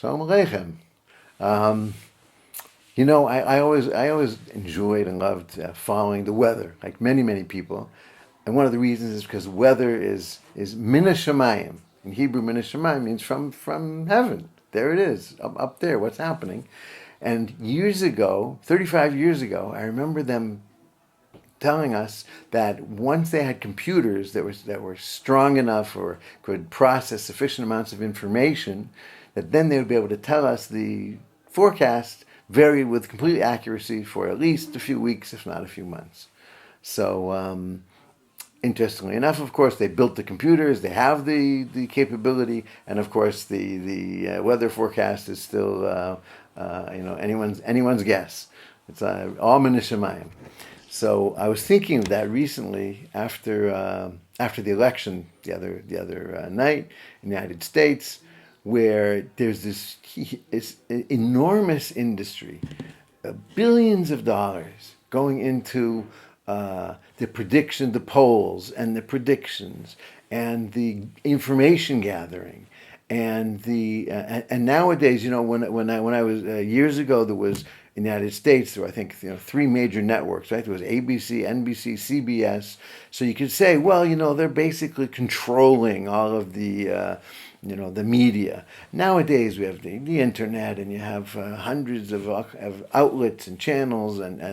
Shalom Aleichem. Um, I always enjoyed and loved following the weather, like many people. And one of the reasons is because weather is min hashamayim. In Hebrew, min hashamayim means from heaven. There it is, up there. What's happening? And years ago, 35 years ago, I remember them telling us that once they had computers that were strong enough or could process sufficient amounts of information, that then they would be able to tell us the forecast very with complete accuracy for at least a few weeks, if not a few months. So, interestingly enough, of course, they built the computers. They have the capability, and of course, the weather forecast is still anyone's guess. It's all min hashamayim. So I was thinking of that recently after the election the other night in the United States, where there's this enormous industry, billions of dollars going into the prediction, the polls, and the predictions, and the information gathering, and and nowadays, when I was years ago, there was in the United States, there were, I think, three major networks, right? There was ABC, NBC, CBS. So you could say, well, they're basically controlling all of the media. Nowadays, we have the internet, and you have hundreds of outlets and channels and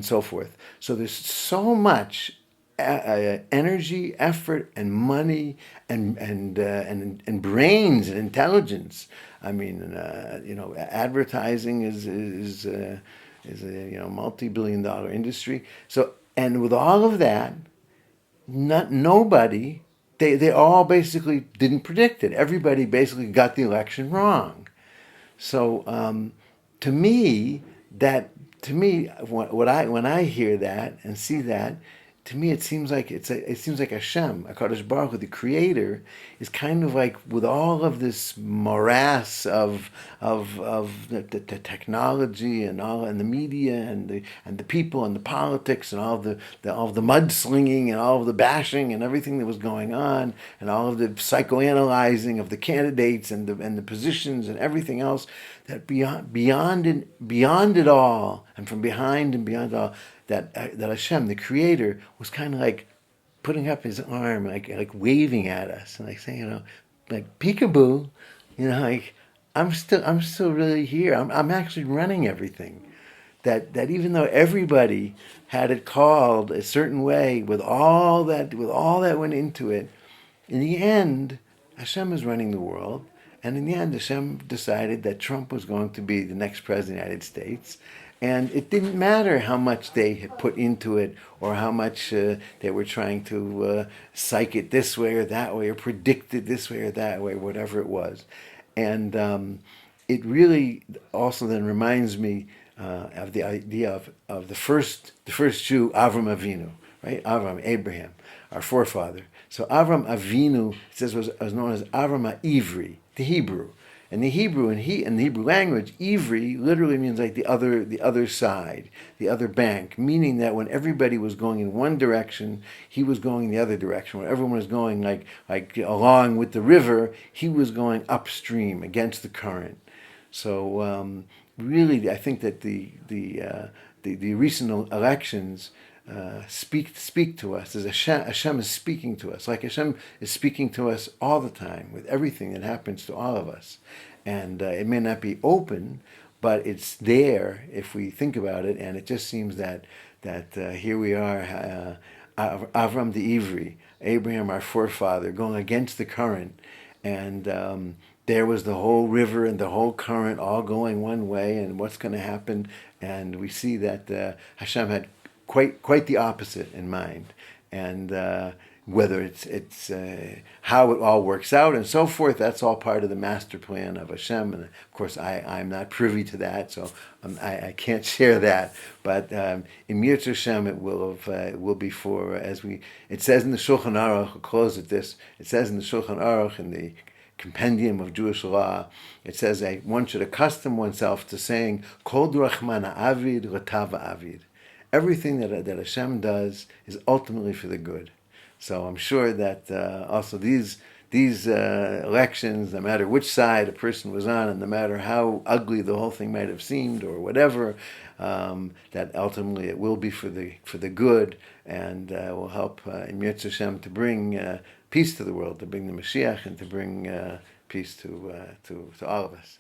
so forth. So there's so much energy, effort, and money, and brains and intelligence. I mean, advertising is a multi-billion-dollar industry. So, and with all of that, nobody. They all basically didn't predict it. Everybody basically got the election wrong. So to me, when I hear that and see that, to me it seems like Hashem, HaKadosh Baruch Hu, the Creator, is kind of like with all of this morass of the technology and the media and the people and the politics and all of the mudslinging and all of the bashing and everything that was going on and all of the psychoanalyzing of the candidates and the positions and everything else, that beyond it all and from behind and beyond all, that Hashem, the Creator, was kind of like putting up His arm, like waving at us, and like saying, like peekaboo, like I'm still really here. I'm actually running everything. That even though everybody had it called a certain way, with all that went into it, in the end, Hashem is running the world. And in the end, Hashem decided that Trump was going to be the next president of the United States. And it didn't matter how much they had put into it or how much they were trying to psych it this way or that way or predict it this way or that way, whatever it was. And it really also then reminds me of the idea of the first Jew, Avram Avinu, right? Avram, Abraham, our forefather. So Avram Avinu, it says, was known as Avram HaIvri, the Hebrew. And the Hebrew, in the Hebrew language, Ivri literally means like the other side, the other bank, meaning that when everybody was going in one direction, he was going the other direction. When everyone was going like along with the river, he was going upstream against the current. So really, I think that the recent elections speak to us, as Hashem is speaking to us, like Hashem is speaking to us all the time with everything that happens to all of us. And it may not be open, but it's there if we think about it. And it just seems that here we are, Avram the Ivri, Abraham our forefather, going against the current, and there was the whole river and the whole current all going one way, and what's going to happen. And we see that Hashem had quite the opposite in mind, and whether it's how it all works out and so forth, that's all part of the master plan of Hashem. And of course, I'm not privy to that, so I can't share that. But in Mirz Hashem, it will be for, it says in the Shulchan Aruch. I'll close with this. It says in the Shulchan Aruch, in the compendium of Jewish law, it says that one should accustom oneself to saying Kol Drachman Avid Latava Avid. Everything that Hashem does is ultimately for the good. So I'm sure that also these these elections, no matter which side a person was on, and no matter how ugly the whole thing might have seemed or whatever, that ultimately it will be for the good, and will help in Yirtzeh Hashem to bring peace to the world, to bring the Mashiach, and to bring peace to all of us.